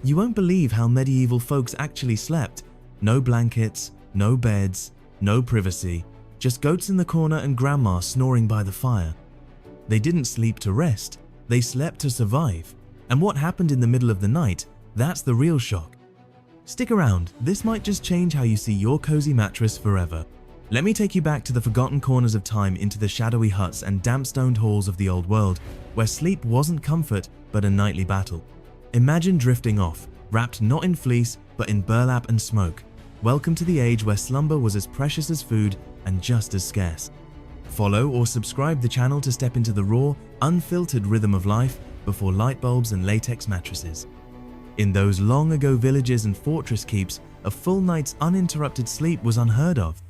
You won't believe how medieval folks actually slept. No blankets, no beds, no privacy, just goats in the corner and grandma snoring by the fire. They didn't sleep to rest, they slept to survive. And what happened in the middle of the night, that's the real shock. Stick around, this might just change how you see your cozy mattress forever. Let me take you back to the forgotten corners of time, into the shadowy huts and damp-stoned halls of the old world, where sleep wasn't comfort but a nightly battle. Imagine drifting off, wrapped not in fleece but in burlap and smoke. Welcome to the age where slumber was as precious as food and just as scarce. Follow or subscribe the channel to step into the raw, unfiltered rhythm of life before light bulbs and latex mattresses. In those long ago villages and fortress keeps, a full night's uninterrupted sleep was unheard of.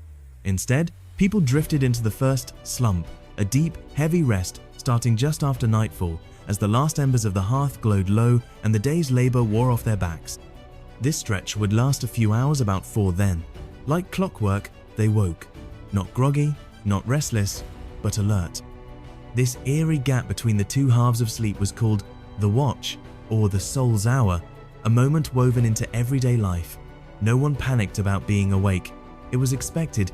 Instead, people drifted into the first slump, a deep, heavy rest starting just after nightfall, as the last embers of the hearth glowed low and the day's labor wore off their backs. This stretch would last a few hours, about 4 then. Like clockwork, they woke. Not groggy, not restless, but alert. This eerie gap between the two halves of sleep was called the watch, or the soul's hour, a moment woven into everyday life. No one panicked about being awake. It was expected.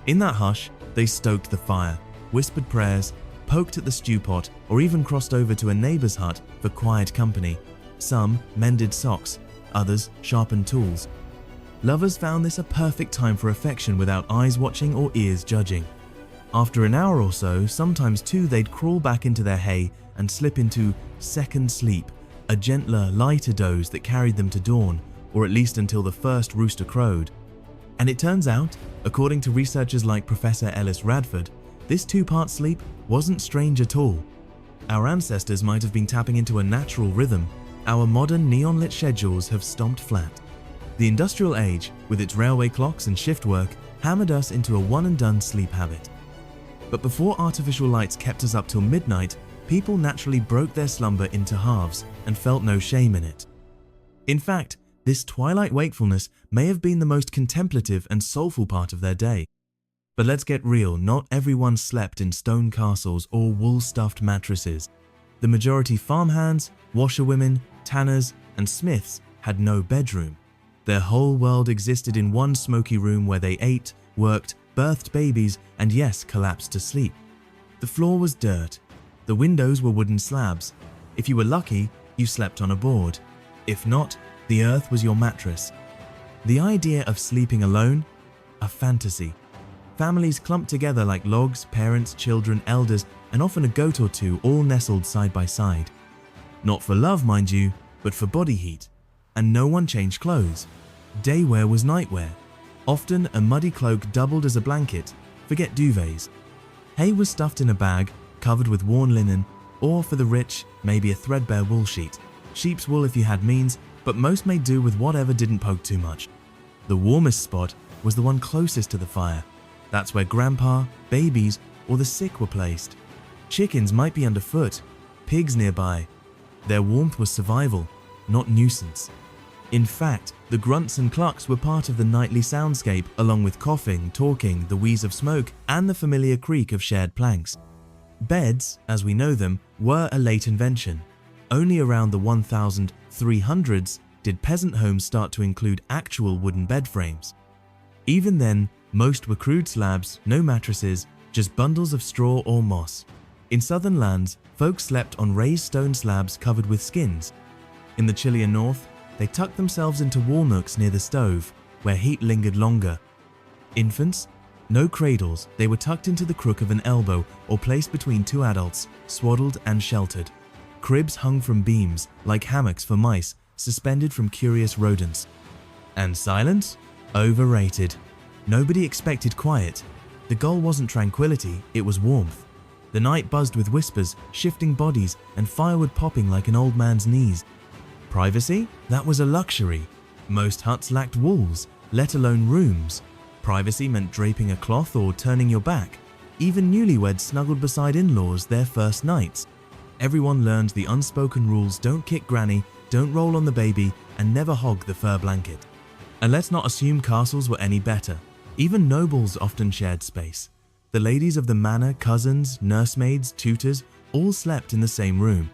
In that hush, they stoked the fire, whispered prayers, poked at the stew pot, or even crossed over to a neighbor's hut for quiet company. Some mended socks, others sharpened tools. Lovers found this a perfect time for affection without eyes watching or ears judging. After an hour or so, sometimes 2, they'd crawl back into their hay and slip into second sleep, a gentler, lighter doze that carried them to dawn, or at least until the first rooster crowed. And it turns out, according to researchers like Professor Ellis Radford, this 2-part sleep wasn't strange at all. Our ancestors might have been tapping into a natural rhythm. Our modern neon-lit schedules have stomped flat. The industrial age, with its railway clocks and shift work, hammered us into a one-and-done sleep habit. But before artificial lights kept us up till midnight, people naturally broke their slumber into halves and felt no shame in it. In fact, this twilight wakefulness may have been the most contemplative and soulful part of their day. But let's get real, not everyone slept in stone castles or wool-stuffed mattresses. The majority farmhands, washerwomen, tanners, and smiths had no bedroom. Their whole world existed in one smoky room where they ate, worked, birthed babies, and yes, collapsed to sleep. The floor was dirt. The windows were wooden slabs. If you were lucky, you slept on a board. If not, the earth was your mattress. The idea of sleeping alone? A fantasy. Families clumped together like logs, parents, children, elders, and often a goat or 2 all nestled side by side. Not for love, mind you, but for body heat. And no one changed clothes. Day wear was night wear. Often a muddy cloak doubled as a blanket, forget duvets. Hay was stuffed in a bag, covered with worn linen, or for the rich, maybe a threadbare wool sheet. Sheep's wool if you had means, but most made do with whatever didn't poke too much. The warmest spot was the one closest to the fire. That's where grandpa, babies, or the sick were placed. Chickens might be underfoot, pigs nearby. Their warmth was survival, not nuisance. In fact, the grunts and clucks were part of the nightly soundscape, along with coughing, talking, the wheeze of smoke, and the familiar creak of shared planks. Beds, as we know them, were a late invention. Only around the 1300s did peasant homes start to include actual wooden bed frames. Even then, most were crude slabs, no mattresses, just bundles of straw or moss. In southern lands, folks slept on raised stone slabs covered with skins. In the chillier north, they tucked themselves into wall nooks near the stove, where heat lingered longer. Infants? No cradles, they were tucked into the crook of an elbow or placed between 2 adults, swaddled and sheltered. Cribs hung from beams, like hammocks for mice, suspended from curious rodents. And silence? Overrated. Nobody expected quiet. The goal wasn't tranquility, it was warmth. The night buzzed with whispers, shifting bodies, and firewood popping like an old man's knees. Privacy? That was a luxury. Most huts lacked walls, let alone rooms. Privacy meant draping a cloth or turning your back. Even newlyweds snuggled beside in-laws their first nights. Everyone learned the unspoken rules: don't kick granny, don't roll on the baby, and never hog the fur blanket. And let's not assume castles were any better. Even nobles often shared space. The ladies of the manor, cousins, nursemaids, tutors, all slept in the same room.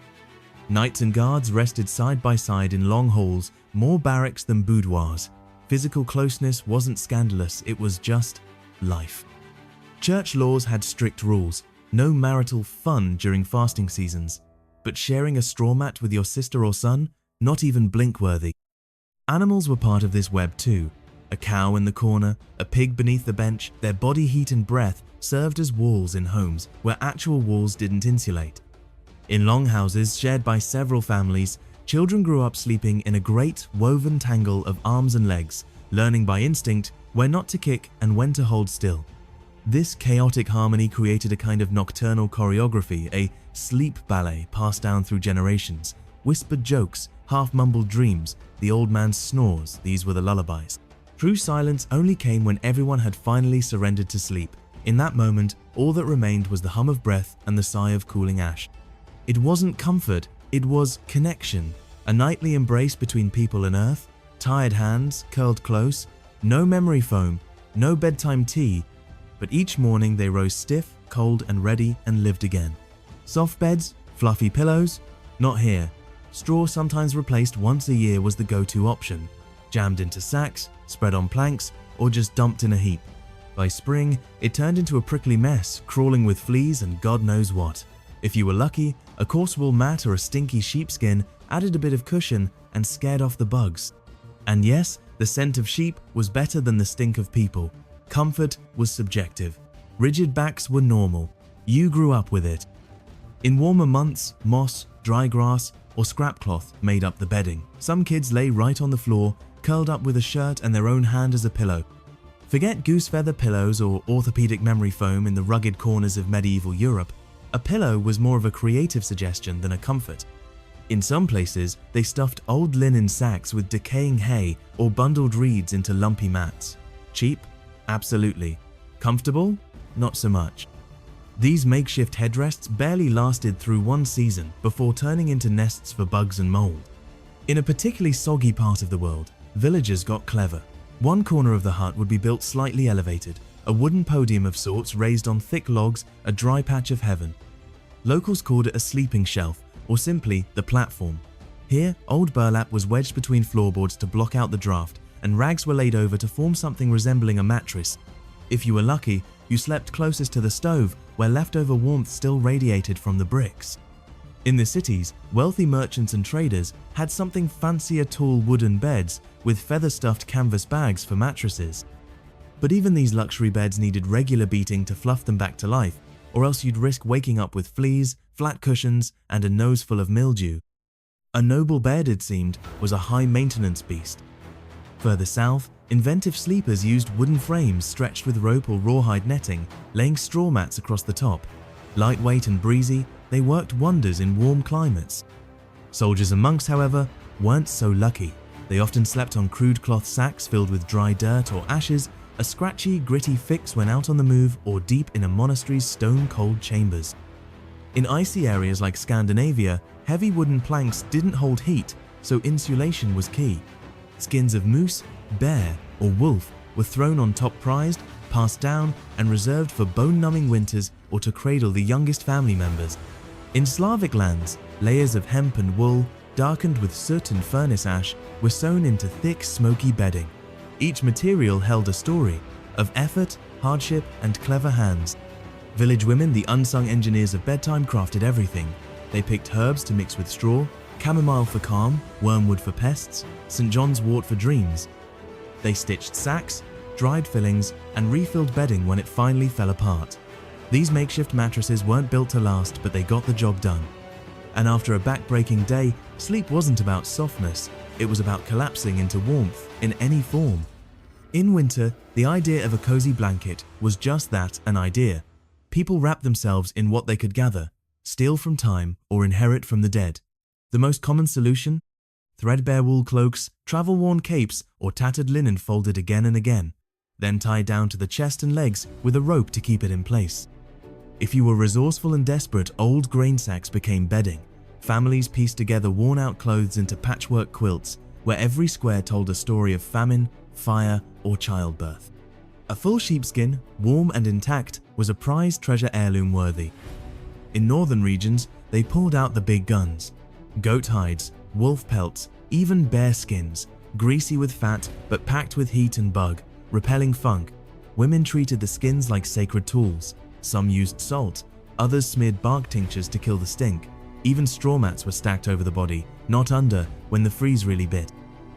Knights and guards rested side by side in long halls, more barracks than boudoirs. Physical closeness wasn't scandalous, it was just life. Church laws had strict rules, no marital fun during fasting seasons, but sharing a straw mat with your sister or son, not even blink-worthy. Animals were part of this web too. A cow in the corner, a pig beneath the bench, their body heat and breath served as walls in homes where actual walls didn't insulate. In longhouses shared by several families, children grew up sleeping in a great woven tangle of arms and legs, learning by instinct when not to kick and when to hold still. This chaotic harmony created a kind of nocturnal choreography, a sleep ballet passed down through generations. Whispered jokes, half-mumbled dreams, the old man's snores, these were the lullabies. True silence only came when everyone had finally surrendered to sleep. In that moment, all that remained was the hum of breath and the sigh of cooling ash. It wasn't comfort, it was connection, a nightly embrace between people and earth, tired hands curled close, no memory foam, no bedtime tea, but each morning they rose stiff, cold and ready and lived again. Soft beds, fluffy pillows? Not here. Straw, sometimes replaced once a year, was the go-to option, jammed into sacks, spread on planks, or just dumped in a heap. By spring, it turned into a prickly mess, crawling with fleas and God knows what. If you were lucky, a coarse wool mat or a stinky sheepskin added a bit of cushion and scared off the bugs. And yes, the scent of sheep was better than the stink of people. Comfort was subjective. Rigid backs were normal. You grew up with it. In warmer months, moss, dry grass, or scrap cloth made up the bedding. Some kids lay right on the floor, curled up with a shirt and their own hand as a pillow. Forget goose feather pillows or orthopedic memory foam in the rugged corners of medieval Europe. A pillow was more of a creative suggestion than a comfort. In some places, they stuffed old linen sacks with decaying hay or bundled reeds into lumpy mats. Cheap? Absolutely. Comfortable? Not so much. These makeshift headrests barely lasted through one season before turning into nests for bugs and mold. In a particularly soggy part of the world, villagers got clever. One corner of the hut would be built slightly elevated, a wooden podium of sorts raised on thick logs, a dry patch of heaven. Locals called it a sleeping shelf, or simply the platform. Here, old burlap was wedged between floorboards to block out the draft, and rags were laid over to form something resembling a mattress. If you were lucky, you slept closest to the stove, where leftover warmth still radiated from the bricks. In the cities, wealthy merchants and traders had something fancier tall wooden beds with feather-stuffed canvas bags for mattresses. But even these luxury beds needed regular beating to fluff them back to life, or else you'd risk waking up with fleas, flat cushions, and a nose full of mildew. A noble bed, it seemed, was a high-maintenance beast. Further south, inventive sleepers used wooden frames stretched with rope or rawhide netting, laying straw mats across the top. Lightweight and breezy, they worked wonders in warm climates. Soldiers and monks, however, weren't so lucky. They often slept on crude cloth sacks filled with dry dirt or ashes, a scratchy, gritty fix when out on the move or deep in a monastery's stone-cold chambers. In icy areas like Scandinavia, heavy wooden planks didn't hold heat, so insulation was key. Skins of moose, bear, or wolf were thrown on top prized, passed down, and reserved for bone-numbing winters or to cradle the youngest family members. In Slavic lands, layers of hemp and wool, darkened with soot and furnace ash, were sewn into thick, smoky bedding. Each material held a story of effort, hardship, and clever hands. Village women, the unsung engineers of bedtime, crafted everything. They picked herbs to mix with straw, chamomile for calm, wormwood for pests, St. John's wort for dreams. They stitched sacks, dried fillings, and refilled bedding when it finally fell apart. These makeshift mattresses weren't built to last, but they got the job done. And after a back-breaking day, sleep wasn't about softness, it was about collapsing into warmth in any form. In winter, the idea of a cozy blanket was just that, an idea. People wrapped themselves in what they could gather, steal from time, or inherit from the dead. The most common solution? Threadbare wool cloaks, travel-worn capes, or tattered linen folded again and again, then tied down to the chest and legs with a rope to keep it in place. If you were resourceful and desperate, old grain sacks became bedding. Families pieced together worn-out clothes into patchwork quilts, where every square told a story of famine, fire, or childbirth. A full sheepskin, warm and intact, was a prized treasure heirloom worthy. In northern regions, they pulled out the big guns. Goat hides, wolf pelts, even bear skins, greasy with fat but packed with heat and bug, repelling funk. Women treated the skins like sacred tools. Some used salt, others smeared bark tinctures to kill the stink. Even straw mats were stacked over the body, not under, when the freeze really bit.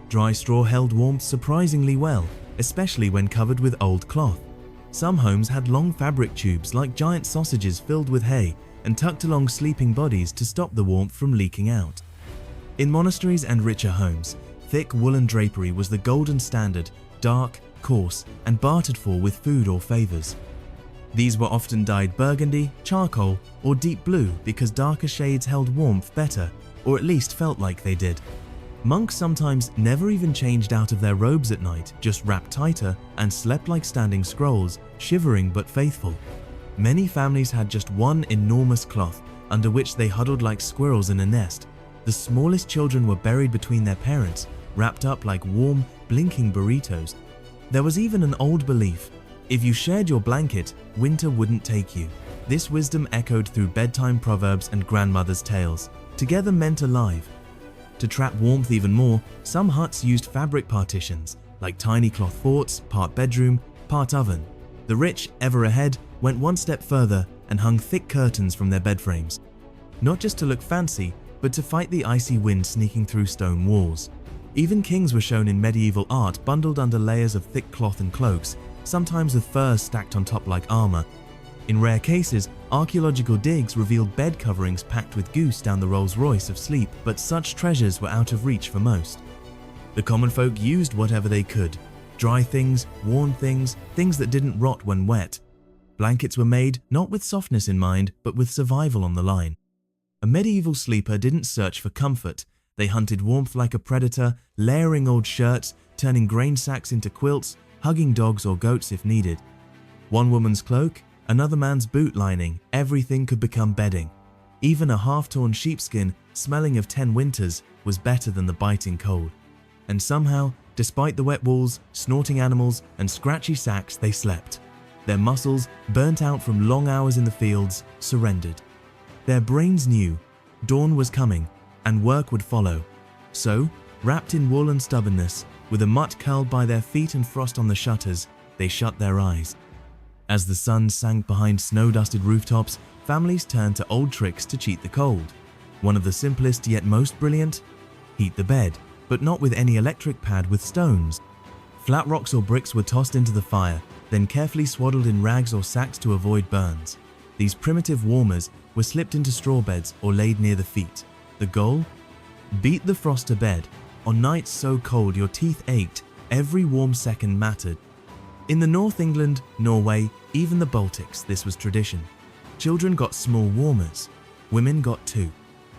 Dry straw held warmth surprisingly well, especially when covered with old cloth. Some homes had long fabric tubes like giant sausages filled with hay and tucked along sleeping bodies to stop the warmth from leaking out. In monasteries and richer homes, thick woolen drapery was the golden standard, dark, coarse, and bartered for with food or favors. These were often dyed burgundy, charcoal, or deep blue because darker shades held warmth better, or at least felt like they did. Monks sometimes never even changed out of their robes at night, just wrapped tighter and slept like standing scrolls, shivering but faithful. Many families had just one enormous cloth, under which they huddled like squirrels in a nest. The smallest children were buried between their parents, wrapped up like warm, blinking burritos. There was even an old belief: if you shared your blanket, winter wouldn't take you. This wisdom echoed through bedtime proverbs and grandmothers' tales, together meant alive. To trap warmth even more, some huts used fabric partitions, like tiny cloth forts, part bedroom, part oven. The rich, ever ahead, went one step further and hung thick curtains from their bed frames. Not just to look fancy, but to fight the icy wind sneaking through stone walls. Even kings were shown in medieval art bundled under layers of thick cloth and cloaks, sometimes with furs stacked on top like armor. In rare cases, archaeological digs revealed bed coverings packed with goose down the Rolls-Royce of sleep, but such treasures were out of reach for most. The common folk used whatever they could: dry things, worn things, things that didn't rot when wet. Blankets were made not with softness in mind, but with survival on the line. A medieval sleeper didn't search for comfort. They hunted warmth like a predator, layering old shirts, turning grain sacks into quilts, hugging dogs or goats if needed. One woman's cloak, another man's boot lining, everything could become bedding. Even a half-torn sheepskin, smelling of 10 winters, was better than the biting cold. And somehow, despite the wet walls, snorting animals, and scratchy sacks, they slept. Their muscles, burnt out from long hours in the fields, surrendered. Their brains knew dawn was coming, and work would follow. So, wrapped in wool and stubbornness, with a mutt curled by their feet and frost on the shutters, they shut their eyes. As the sun sank behind snow-dusted rooftops, families turned to old tricks to cheat the cold. One of the simplest yet most brilliant: heat the bed, but not with any electric pad, with stones. Flat rocks or bricks were tossed into the fire, then carefully swaddled in rags or sacks to avoid burns. These primitive warmers were slipped into straw beds or laid near the feet. The goal? Beat the frost to bed. On nights so cold your teeth ached, every warm second mattered. In the North England, Norway, even the Baltics, this was tradition. Children got small warmers. Women got 2.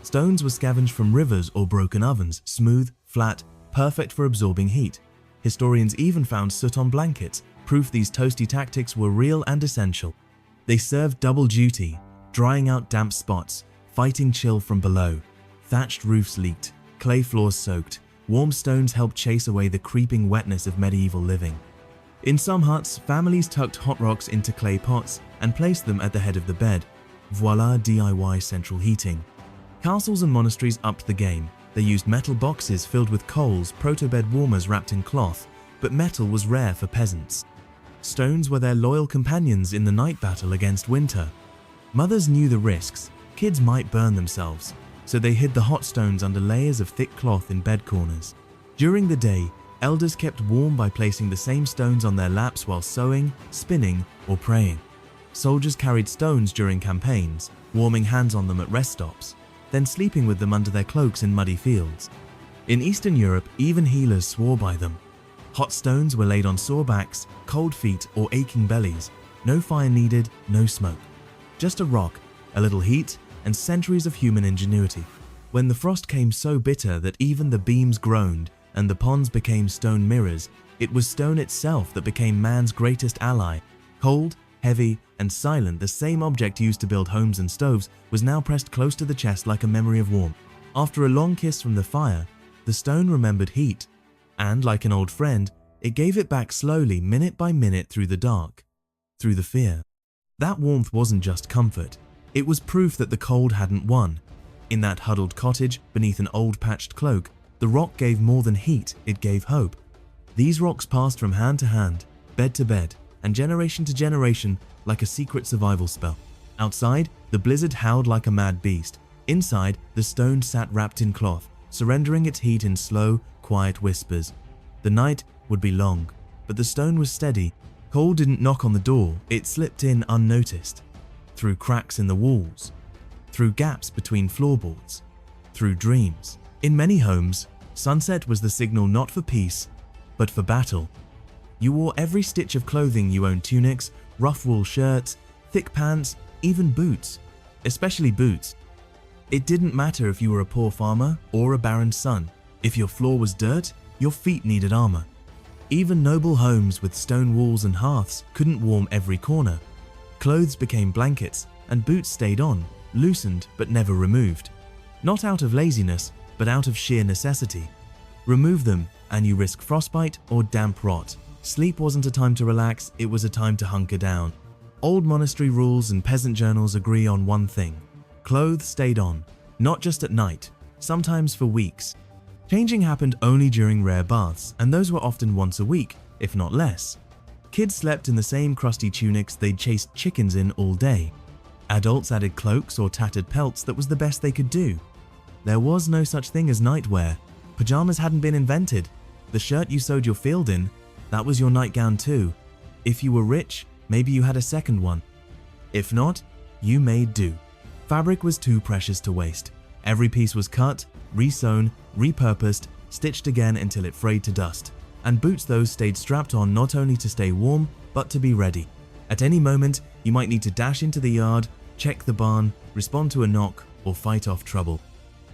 Stones were scavenged from rivers or broken ovens, smooth, flat, perfect for absorbing heat. Historians even found soot on blankets, proof these toasty tactics were real and essential. They served double duty, drying out damp spots, fighting chill from below. Thatched roofs leaked, clay floors soaked, warm stones helped chase away the creeping wetness of medieval living. In some huts, families tucked hot rocks into clay pots and placed them at the head of the bed. Voila, DIY central heating. Castles and monasteries upped the game. They used metal boxes filled with coals, proto-bed warmers wrapped in cloth, but metal was rare for peasants. Stones were their loyal companions in the night battle against winter. Mothers knew the risks. Kids might burn themselves, so they hid the hot stones under layers of thick cloth in bed corners. During the day, elders kept warm by placing the same stones on their laps while sewing, spinning, or praying. Soldiers carried stones during campaigns, warming hands on them at rest stops, then sleeping with them under their cloaks in muddy fields. In Eastern Europe, even healers swore by them. Hot stones were laid on sore backs, cold feet, or aching bellies. No fire needed, no smoke. Just a rock, a little heat, and centuries of human ingenuity. When the frost came so bitter that even the beams groaned and the ponds became stone mirrors, it was stone itself that became man's greatest ally. Cold, heavy, and silent, the same object used to build homes and stoves was now pressed close to the chest like a memory of warmth. After a long kiss from the fire, the stone remembered heat, and like an old friend, it gave it back slowly, minute by minute, through the dark, through the fear. That warmth wasn't just comfort. It was proof that the cold hadn't won. In that huddled cottage, beneath an old patched cloak, the rock gave more than heat, it gave hope. These rocks passed from hand to hand, bed to bed, and generation to generation like a secret survival spell. Outside, the blizzard howled like a mad beast. Inside, the stone sat wrapped in cloth, surrendering its heat in slow, quiet whispers. The night would be long, but the stone was steady. Cold didn't knock on the door, it slipped in unnoticed. Through cracks in the walls, through gaps between floorboards, through dreams. In many homes, sunset was the signal not for peace, but for battle. You wore every stitch of clothing you owned: tunics, rough wool shirts, thick pants, even boots, especially boots. It didn't matter if you were a poor farmer or a baron's son. If your floor was dirt, your feet needed armor. Even noble homes with stone walls and hearths couldn't warm every corner. Clothes became blankets, and boots stayed on, loosened but never removed. Not out of laziness, but out of sheer necessity. Remove them, and you risk frostbite or damp rot. Sleep wasn't a time to relax, it was a time to hunker down. Old monastery rules and peasant journals agree on one thing: clothes stayed on, not just at night, sometimes for weeks. Changing happened only during rare baths, and those were often once a week, if not less. Kids slept in the same crusty tunics they'd chased chickens in all day. Adults added cloaks or tattered pelts that was the best they could do. There was no such thing as nightwear. Pajamas hadn't been invented. The shirt you sewed your field in, that was your nightgown too. If you were rich, maybe you had a second one. If not, you made do. Fabric was too precious to waste. Every piece was cut, resewn, repurposed, stitched again until it frayed to dust. And boots, those stayed strapped on not only to stay warm, but to be ready. At any moment, you might need to dash into the yard, check the barn, respond to a knock, or fight off trouble.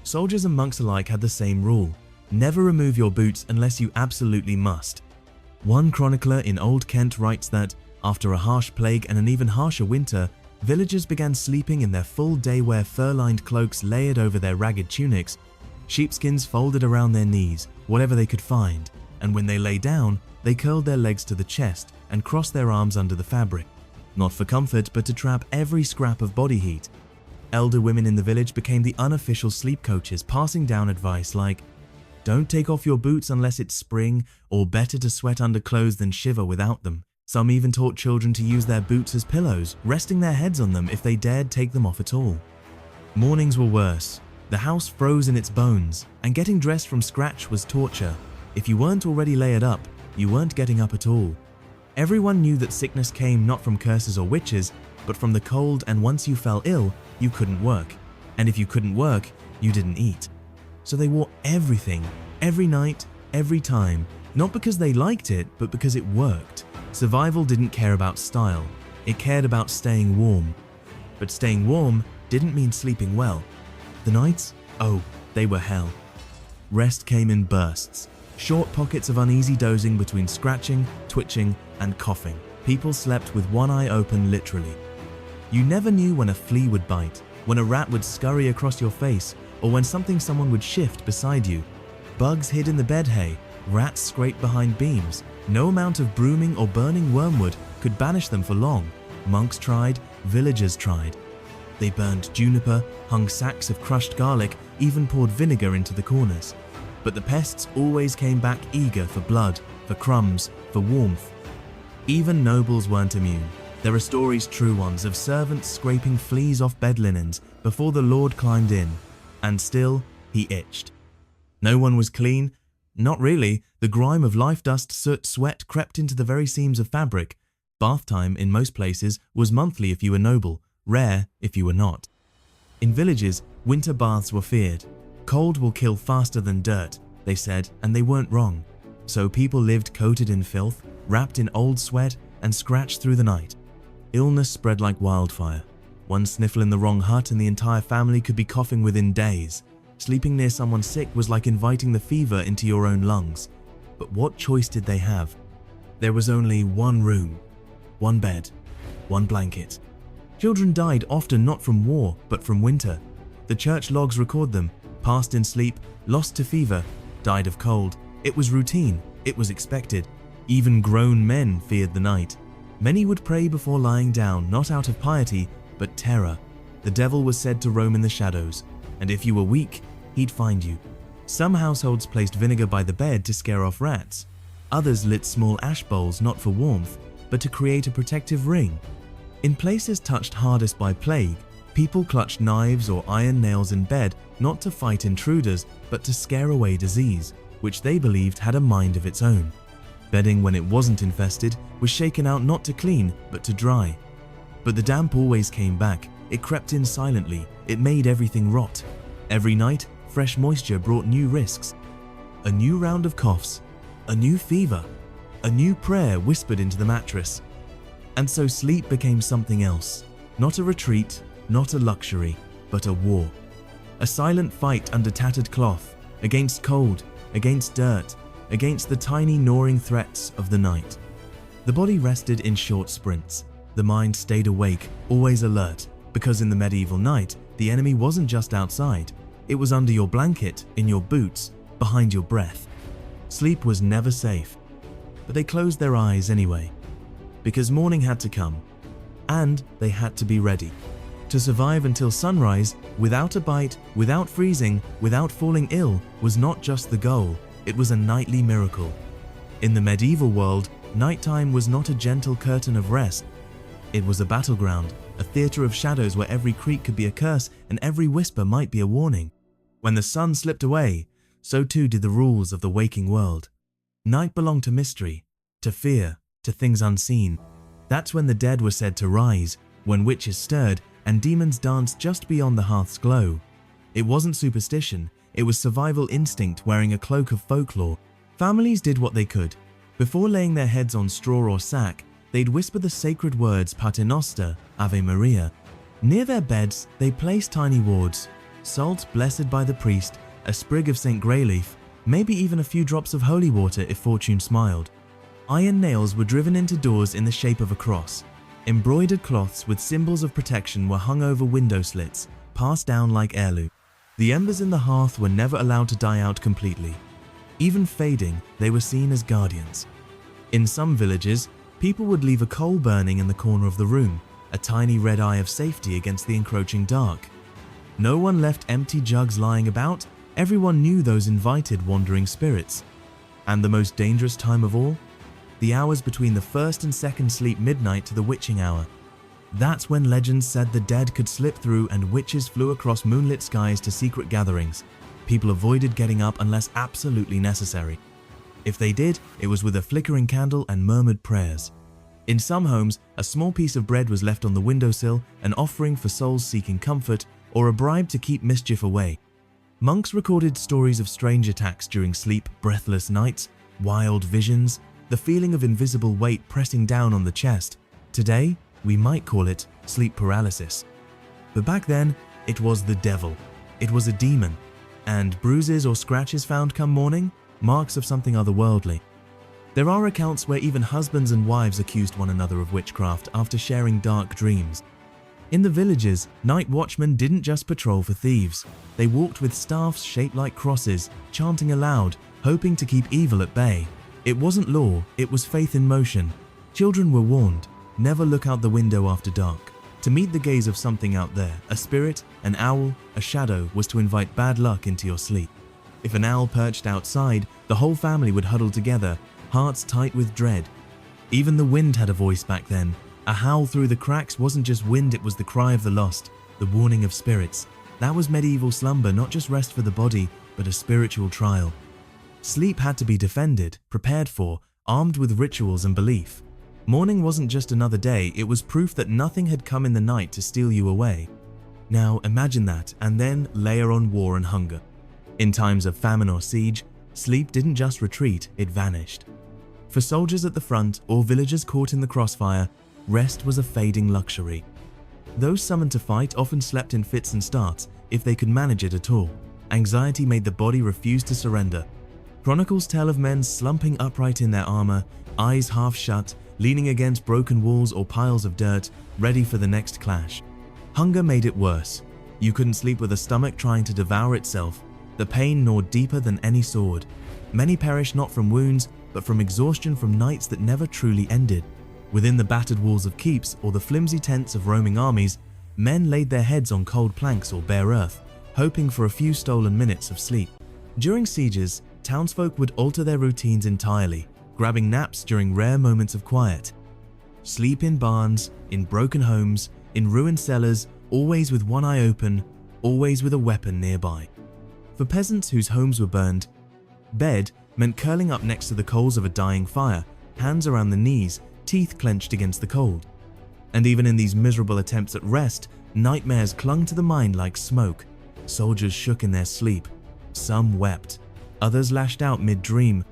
Soldiers and monks alike had the same rule: never remove your boots unless you absolutely must. One chronicler in Old Kent writes that, after a harsh plague and an even harsher winter, villagers began sleeping in their full day-wear fur-lined cloaks layered over their ragged tunics, sheepskins folded around their knees, whatever they could find, and when they lay down, they curled their legs to the chest and crossed their arms under the fabric, not for comfort but to trap every scrap of body heat. Elder women in the village became the unofficial sleep coaches, passing down advice like, "Don't take off your boots unless it's spring, or better to sweat under clothes than shiver without them." Some even taught children to use their boots as pillows, resting their heads on them if they dared take them off at all. Mornings were worse. The house froze in its bones, and getting dressed from scratch was torture. If you weren't already layered up, you weren't getting up at all. Everyone knew that sickness came not from curses or witches, but from the cold, and once you fell ill, you couldn't work. And if you couldn't work, you didn't eat. So they wore everything, every night, every time, not because they liked it, but because it worked. Survival didn't care about style, it cared about staying warm. But staying warm didn't mean sleeping well. The nights? Oh, they were hell. Rest came in bursts, short pockets of uneasy dozing between scratching, twitching, and coughing. People slept with one eye open, literally. You never knew when a flea would bite, when a rat would scurry across your face, or when someone would shift beside you. Bugs hid in the bed hay, rats scraped behind beams. No amount of brooming or burning wormwood could banish them for long. Monks tried, villagers tried. They burned juniper, hung sacks of crushed garlic, even poured vinegar into the corners. But the pests always came back eager for blood, for crumbs, for warmth. Even nobles weren't immune. There are stories, true ones, of servants scraping fleas off bed linens before the Lord climbed in. And still, he itched. No one was clean. Not really. The grime of life dust, soot, sweat crept into the very seams of fabric. Bath time, in most places, was monthly if you were noble, rare if you were not. In villages, winter baths were feared. Cold will kill faster than dirt, they said, and they weren't wrong. So people lived coated in filth, wrapped in old sweat, and scratched through the night. Illness spread like wildfire. One sniffle in the wrong hut and the entire family could be coughing within days. Sleeping near someone sick was like inviting the fever into your own lungs. But what choice did they have? There was only one room, one bed, one blanket. Children died often not from war, but from winter. The church logs record them, passed in sleep, lost to fever, died of cold. It was routine, it was expected. Even grown men feared the night. Many would pray before lying down, not out of piety, but terror. The devil was said to roam in the shadows. and if you were weak, he'd find you. Some households placed vinegar by the bed to scare off rats. Others lit small ash bowls not for warmth, but to create a protective ring. In places touched hardest by plague, people clutched knives or iron nails in bed not to fight intruders, but to scare away disease, which they believed had a mind of its own. Bedding, when it wasn't infested, was shaken out not to clean, but to dry. But the damp always came back. It crept in silently. It made everything rot. Every night, fresh moisture brought new risks. A new round of coughs, a new fever, a new prayer whispered into the mattress. And so sleep became something else. Not a retreat, not a luxury, but a war. A silent fight under tattered cloth, against cold, against dirt, against the tiny gnawing threats of the night. The body rested in short sprints. The mind stayed awake, always alert, because in the medieval night, the enemy wasn't just outside. It was under your blanket, in your boots, behind your breath. Sleep was never safe, but they closed their eyes anyway, because morning had to come, and they had to be ready. To survive until sunrise, without a bite, without freezing, without falling ill, was not just the goal, it was a nightly miracle. In the medieval world, nighttime was not a gentle curtain of rest. It was a battleground, a theater of shadows where every creak could be a curse and every whisper might be a warning. When the sun slipped away, so too did the rules of the waking world. Night belonged to mystery, to fear, to things unseen. That's when the dead were said to rise, when witches stirred and demons danced just beyond the hearth's glow. It wasn't superstition, it was survival instinct wearing a cloak of folklore. Families did what they could. Before laying their heads on straw or sack, they'd whisper the sacred words Paternoster, Ave Maria. Near their beds, they placed tiny wards, salt blessed by the priest, a sprig of St. Grey leaf, maybe even a few drops of holy water if fortune smiled. Iron nails were driven into doors in the shape of a cross. Embroidered cloths with symbols of protection were hung over window slits, passed down like heirloom. The embers in the hearth were never allowed to die out completely. Even fading, they were seen as guardians. In some villages, people would leave a coal burning in the corner of the room, a tiny red eye of safety against the encroaching dark. No one left empty jugs lying about. Everyone knew those invited wandering spirits. And the most dangerous time of all? The hours between the first and second sleep midnight to the witching hour. That's when legends said the dead could slip through and witches flew across moonlit skies to secret gatherings. People avoided getting up unless absolutely necessary. If they did, it was with a flickering candle and murmured prayers. In some homes, a small piece of bread was left on the windowsill, an offering for souls seeking comfort, or a bribe to keep mischief away. Monks recorded stories of strange attacks during sleep, breathless nights, wild visions, the feeling of invisible weight pressing down on the chest. Today, we might call it sleep paralysis. But back then, it was the devil. It was a demon. And bruises or scratches found come morning, marks of something otherworldly. There are accounts where even husbands and wives accused one another of witchcraft after sharing dark dreams. In the villages, night watchmen didn't just patrol for thieves. They walked with staffs shaped like crosses, chanting aloud, hoping to keep evil at bay. It wasn't law, it was faith in motion. Children were warned, never look out the window after dark. To meet the gaze of something out there, a spirit, an owl, a shadow, was to invite bad luck into your sleep. If an owl perched outside, the whole family would huddle together, hearts tight with dread. Even the wind had a voice back then. A howl through the cracks wasn't just wind, it was the cry of the lost, the warning of spirits. That was medieval slumber, not just rest for the body, but a spiritual trial. Sleep had to be defended, prepared for, armed with rituals and belief. Morning wasn't just another day, it was proof that nothing had come in the night to steal you away. Now imagine that, and then layer on war and hunger. In times of famine or siege, sleep didn't just retreat, it vanished. For soldiers at the front or villagers caught in the crossfire, rest was a fading luxury. Those summoned to fight often slept in fits and starts, if they could manage it at all. Anxiety made the body refuse to surrender. Chronicles tell of men slumping upright in their armor, eyes half shut, leaning against broken walls or piles of dirt, ready for the next clash. Hunger made it worse. You couldn't sleep with a stomach trying to devour itself. The pain gnawed deeper than any sword. Many perished not from wounds, but from exhaustion from nights that never truly ended. Within the battered walls of keeps or the flimsy tents of roaming armies, men laid their heads on cold planks or bare earth, hoping for a few stolen minutes of sleep. During sieges, townsfolk would alter their routines entirely, grabbing naps during rare moments of quiet. Sleep in barns, in broken homes, in ruined cellars, always with one eye open, always with a weapon nearby. For peasants whose homes were burned, bed meant curling up next to the coals of a dying fire, hands around the knees, teeth clenched against the cold. And even in these miserable attempts at rest, nightmares clung to the mind like smoke. Soldiers shook in their sleep. Some wept. Others lashed out mid-dream.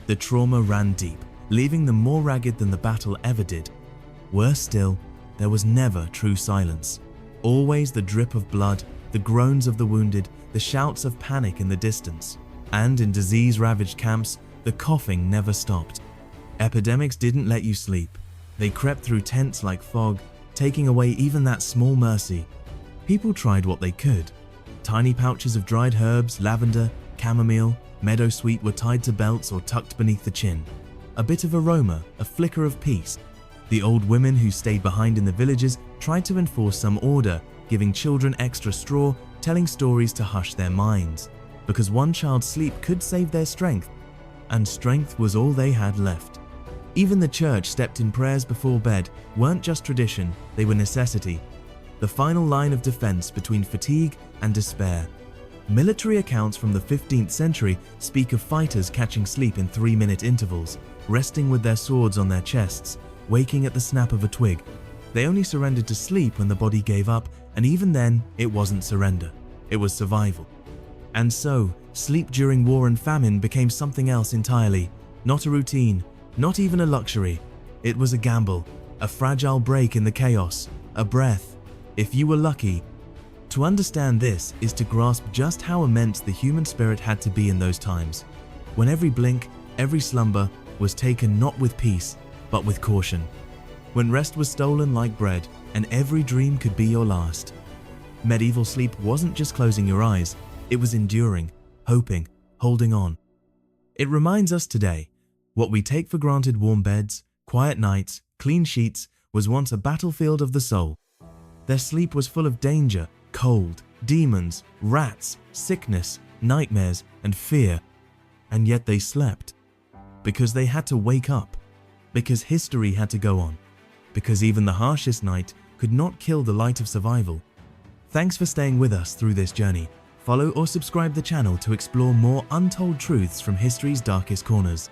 The trauma ran deep, leaving them more ragged than the battle ever did. Worse still, there was never true silence. Always the drip of blood, the groans of the wounded, the shouts of panic in the distance. And in disease-ravaged camps, the coughing never stopped. Epidemics didn't let you sleep. They crept through tents like fog, taking away even that small mercy. People tried what they could. Tiny pouches of dried herbs, lavender, chamomile, meadowsweet were tied to belts or tucked beneath the chin. A bit of aroma, a flicker of peace. The old women who stayed behind in the villages tried to enforce some order, giving children extra straw, telling stories to hush their minds. Because one child's sleep could save their strength, and strength was all they had left. Even the church stepped in prayers before bed weren't just tradition, they were necessity. The final line of defense between fatigue and despair. Military accounts from the 15th century speak of fighters catching sleep in 3-minute intervals, resting with their swords on their chests, waking at the snap of a twig. They only surrendered to sleep when the body gave up, and even then, it wasn't surrender. It was survival. And so, sleep during war and famine became something else entirely. Not a routine, not even a luxury. It was a gamble, a fragile break in the chaos, a breath, if you were lucky. To understand this is to grasp just how immense the human spirit had to be in those times, when every blink, every slumber was taken not with peace, but with caution. When rest was stolen like bread, and every dream could be your last. Medieval sleep wasn't just closing your eyes, it was enduring, hoping, holding on. It reminds us today, what we take for granted, warm beds, quiet nights, clean sheets, was once a battlefield of the soul. Their sleep was full of danger, cold, demons, rats, sickness, nightmares, and fear. And yet they slept. Because they had to wake up. Because history had to go on. Because even the harshest night could not kill the light of survival. Thanks for staying with us through this journey. Follow or subscribe the channel to explore more untold truths from history's darkest corners.